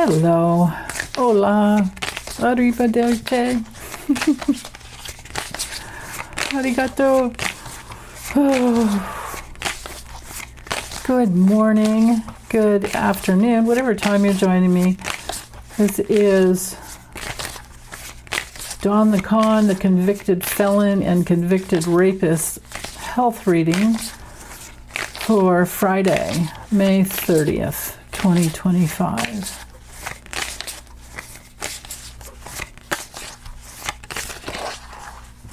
Hello. Hola. Arrivederci. Arigato. Oh. Good morning. Good afternoon. Whatever time you're joining me. This is Don the Con, the convicted felon and convicted rapist health reading for Friday, May 30th, 2025.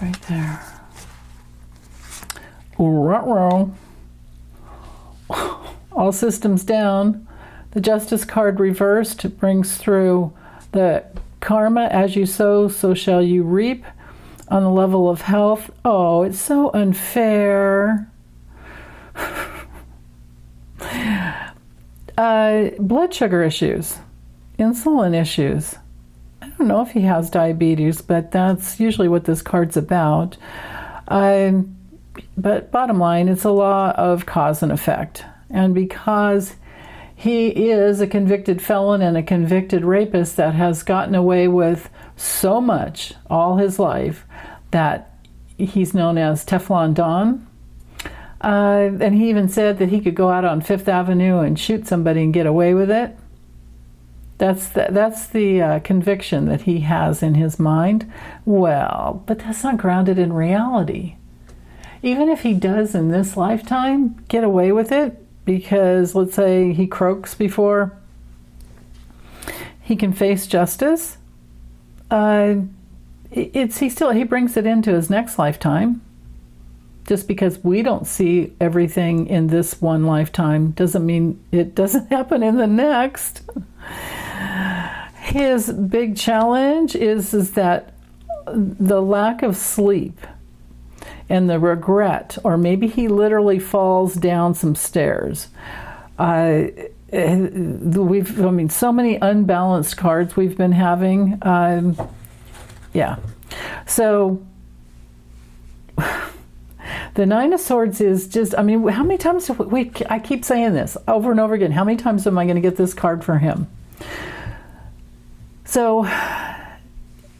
Right there. Ruh-roh. All systems down. The Justice card reversed brings through the karma. As you sow, so shall you reap. On the level of health. Oh, it's so unfair. Blood sugar issues. Insulin issues. I don't know if he has diabetes, but that's usually what this card's about. But bottom line, it's a law of cause and effect. And because he is a convicted felon and a convicted rapist that has gotten away with so much all his life that he's known as Teflon Don. And he even said that he could go out on Fifth Avenue and shoot somebody and get away with it. That's the conviction that he has in his mind. Well, but that's not grounded in reality. Even if he does in this lifetime get away with it, because let's say he croaks before he can face justice, he brings it into his next lifetime. Just because we don't see everything in this one lifetime doesn't mean it doesn't happen in the next. His big challenge is that the lack of sleep and the regret, or maybe he literally falls down some stairs. So many unbalanced cards we've been having. So the Nine of Swords is just, how many times I keep saying this over and over again. How many times am I going to get this card for him? So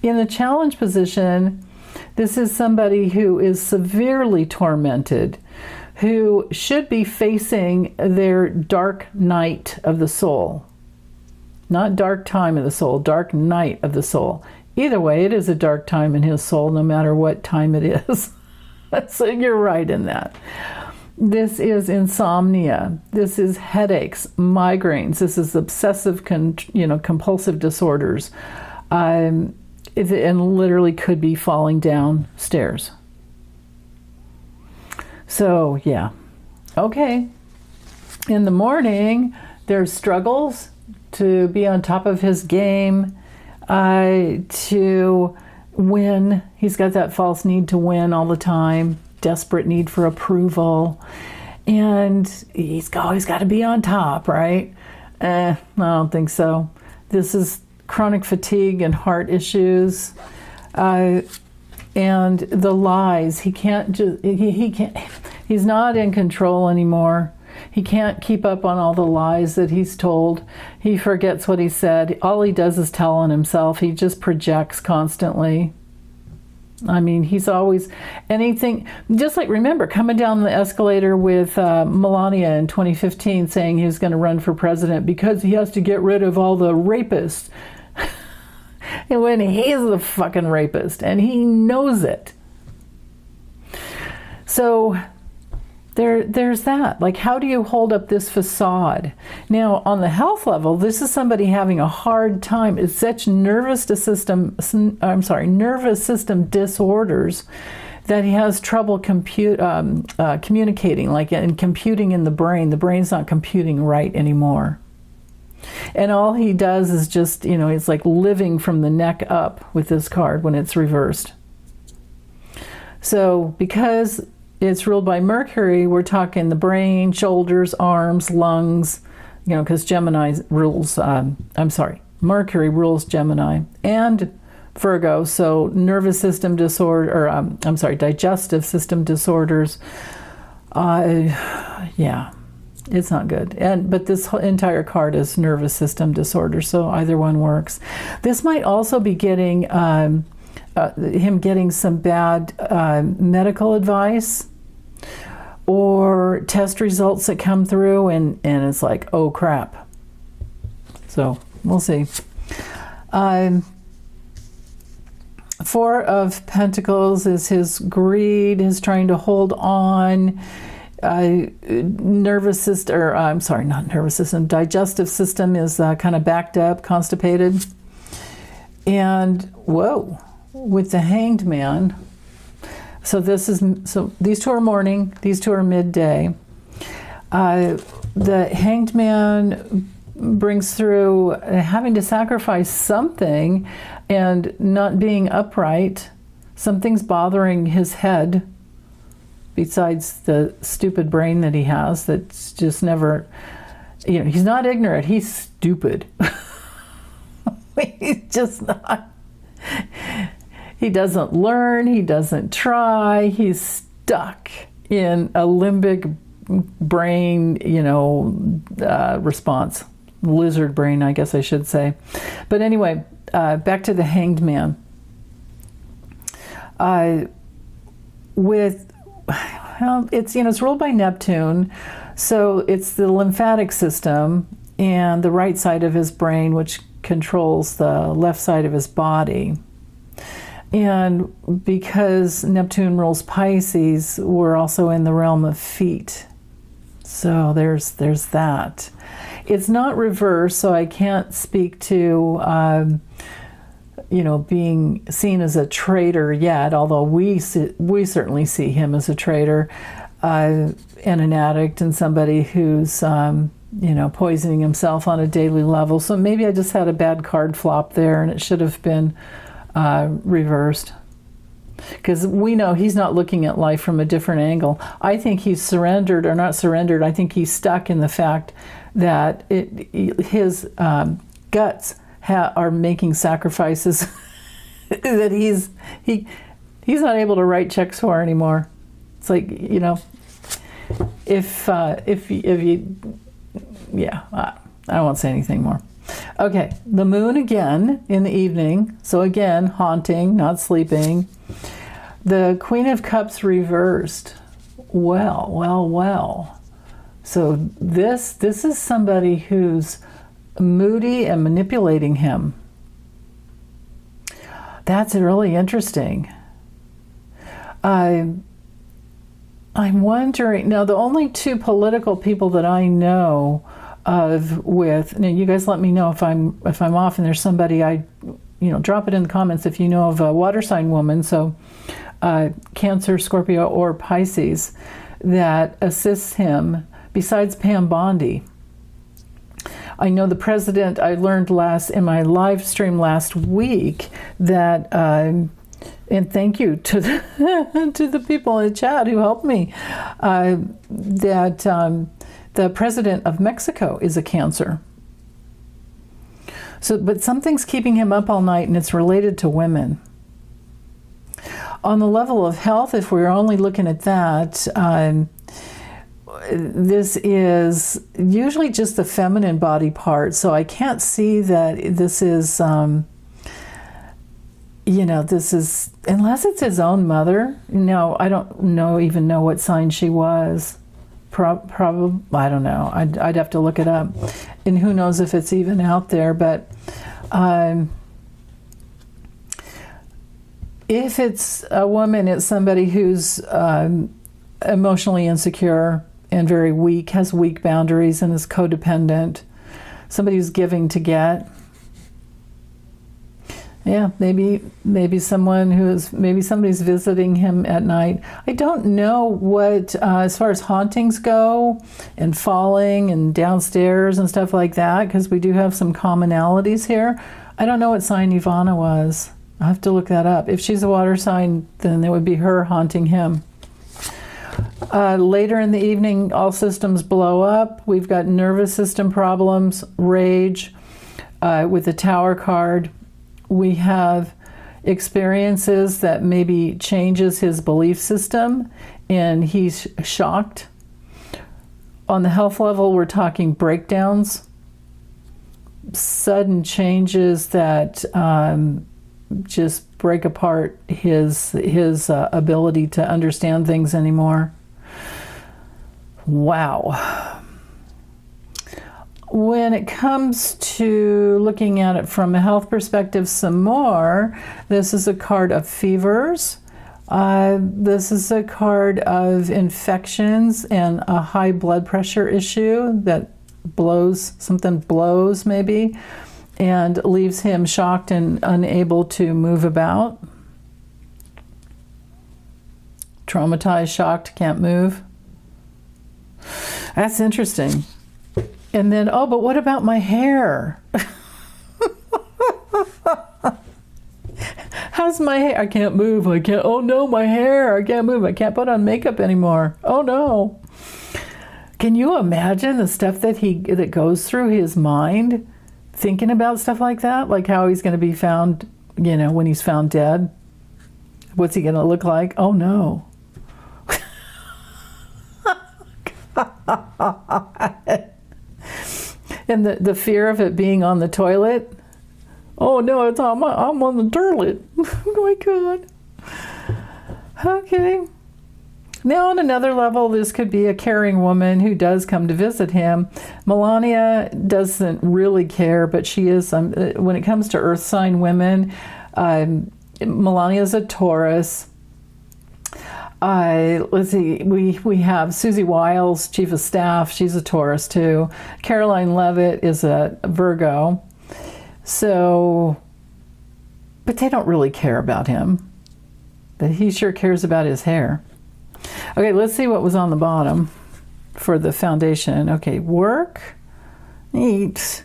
in the challenge position, this is somebody who is severely tormented, who should be facing their dark night of the soul. Not dark time of the soul, dark night of the soul. Either way, it is a dark time in his soul, no matter what time it is. So you're right in that. This is insomnia. This is headaches, migraines. This is obsessive, compulsive disorders. And literally could be falling down stairs. So, yeah. Okay. In the morning, there's struggles to be on top of his game, to win. He's got that false need to win all the time, desperate need for approval. And he's always got to be on top, right? I don't think so. This is chronic fatigue and heart issues, and the lies. He can't. He's not in control anymore. He can't keep up on all the lies that he's told. He forgets what he said. All he does is tell on himself. He just projects constantly. He's always anything. Just like, remember, coming down the escalator with Melania in 2015 saying he was going to run for president because he has to get rid of all the rapists. And when he's the fucking rapist, and he knows it. So there's that. Like, how do you hold up this facade? Now, on the health level, this is somebody having a hard time. It's such nervous system disorders that he has trouble communicating, like in computing in the brain. The brain's not computing right anymore. And all he does is just, it's like living from the neck up with this card when it's reversed. So because it's ruled by Mercury, we're talking the brain, shoulders, arms, lungs, because Gemini rules, Mercury rules Gemini and Virgo. So nervous system disorder, digestive system disorders. It's not good. But this entire card is nervous system disorder, so either one works. This might also be getting him getting some bad medical advice or test results that come through, and it's like, oh crap. So we'll see. Four of Pentacles is his greed, his trying to hold on. Nervous system, or I'm sorry, not nervous system, digestive system is kind of backed up, constipated. And whoa, with the Hanged Man. So these two are morning, these two are midday. The Hanged Man brings through having to sacrifice something and not being upright. Something's bothering his head besides the stupid brain that he has that's just never, he's not ignorant, he's stupid. He's just not. He doesn't learn, he doesn't try, he's stuck in a limbic brain, response. Lizard brain, I guess I should say. But anyway, back to the Hanged Man. It's ruled by Neptune, so it's the lymphatic system and the right side of his brain, which controls the left side of his body. And because Neptune rules Pisces, we're also in the realm of feet. So there's that. It's not reversed, so I can't speak to being seen as a traitor yet, although we certainly see him as a traitor and an addict and somebody who's poisoning himself on a daily level. So maybe I just had a bad card flop there and it should have been reversed. Because we know he's not looking at life from a different angle. I think he's surrendered, or not surrendered, I think he's stuck in the fact that his guts are making sacrifices that he's not able to write checks for anymore. It's like, if you, I won't say anything more. Okay, the moon again in the evening. So again, haunting, not sleeping. The Queen of Cups reversed. Well. So this is somebody who's moody and manipulating him. That's really interesting. I'm wondering, now the only two political people that I know of now you guys let me know if I'm off and there's somebody, drop it in the comments if you know of a water sign woman, so Cancer, Scorpio, or Pisces, that assists him besides Pam Bondi. I know the president, I learned in my live stream last week that, and thank you to the people in the chat who helped me, that the president of Mexico is a Cancer. So, but something's keeping him up all night, and it's related to women. On the level of health, if we're only looking at that, this is usually just the feminine body part, so I can't see that this is, this is, unless it's his own mother. No, I don't even know what sign she was. Probably, I don't know. I'd have to look it up. And who knows if it's even out there, but if it's a woman, it's somebody who's emotionally insecure and very weak, has weak boundaries, and is codependent. Somebody who's giving to get. Yeah, maybe somebody's visiting him at night. I don't know what, as far as hauntings go, and falling and downstairs and stuff like that, because we do have some commonalities here. I don't know what sign Ivana was. I'll have to look that up. If she's a water sign, then it would be her haunting him. Later in the evening, all systems blow up. We've got nervous system problems, rage, with the Tower card. We have experiences that maybe changes his belief system, and he's shocked. On the health level, we're talking breakdowns, sudden changes that just break apart his ability to understand things anymore. Wow. When it comes to looking at it from a health perspective some more, this is a card of fevers. This is a card of infections and a high blood pressure issue that something blows maybe, and leaves him shocked and unable to move about. Traumatized, shocked, can't move. That's interesting. And then, oh, but what about my hair? How's my hair? I can't move. Oh no, my hair. I can't move. I can't put on makeup anymore. Oh no. Can you imagine the stuff that goes through his mind thinking about stuff like that? Like how he's going to be found, when he's found dead. What's he going to look like? Oh no. And the fear of it being on the toilet. Oh no, I'm on the toilet. Oh my God. Okay. Now on another level, this could be a caring woman who does come to visit him. Melania doesn't really care, but she is, when it comes to earth sign women, Melania is a Taurus. Let's see, we have Susie Wiles, Chief of Staff. She's a Taurus too. Caroline Levitt is a Virgo. So, but they don't really care about him. But he sure cares about his hair. Okay, let's see what was on the bottom for the foundation. Okay, work. Neat.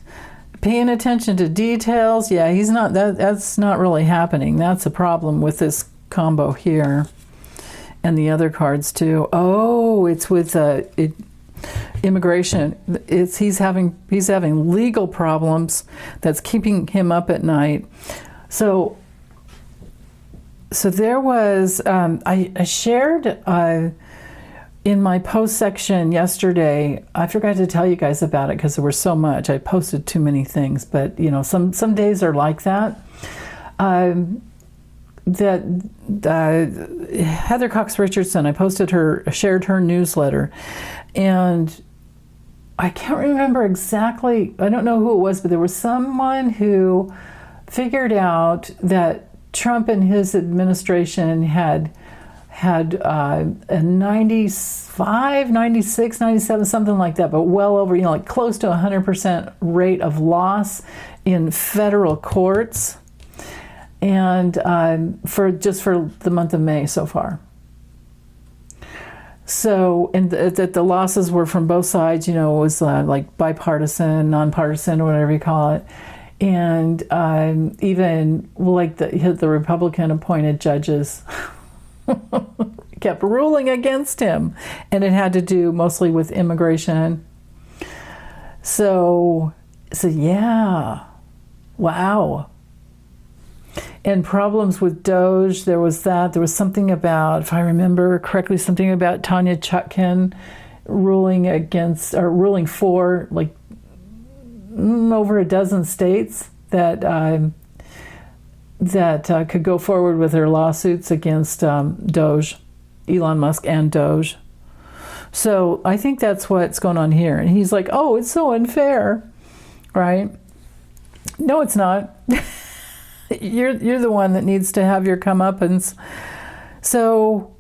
Paying attention to details. Yeah, that's not really happening. That's a problem with this combo here. And the other cards too. Oh, it's with immigration. He's having legal problems that's keeping him up at night. So there was, I shared in my post section yesterday. I forgot to tell you guys about it because there was so much. I posted too many things, but some days are like that. Heather Cox Richardson, I shared her newsletter, and I can't remember exactly, I don't know who it was, but there was someone who figured out that Trump and his administration had a 95, 96, 97, something like that, but well over, like close to 100% rate of loss in federal courts. And for the month of May so far. So, and that the losses were from both sides, it was like bipartisan, nonpartisan, or whatever you call it. And even like the Republican appointed judges kept ruling against him. And it had to do mostly with immigration. So yeah, wow. And problems with Doge, there was something about, if I remember correctly, something about Tanya Chutkan ruling for like over a dozen states that could go forward with their lawsuits against Doge, Elon Musk and Doge. So I think that's what's going on here. And he's like, oh, it's so unfair, right? No, it's not. You're the one that needs to have your comeuppance. So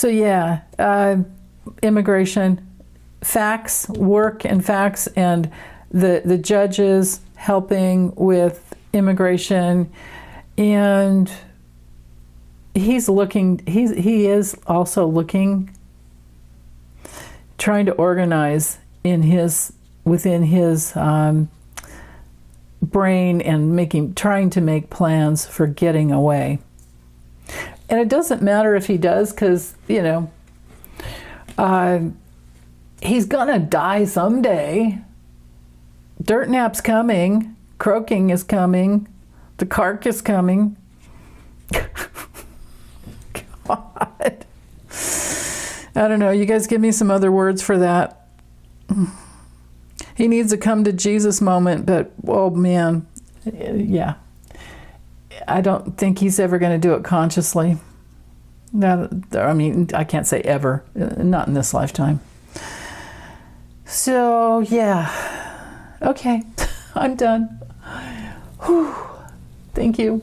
yeah, immigration, facts, work and facts, and the judges helping with immigration, and he is also looking, trying to organize within his brain and trying to make plans for getting away. And it doesn't matter if he does, because he's gonna die someday. Dirt nap's coming, croaking is coming, the cark is coming. God, I don't know, you guys give me some other words for that. He needs a come to Jesus moment, but oh man, yeah. I don't think he's ever going to do it consciously. I mean, I can't say ever, not in this lifetime. So, yeah. Okay, I'm done. Whew. Thank you.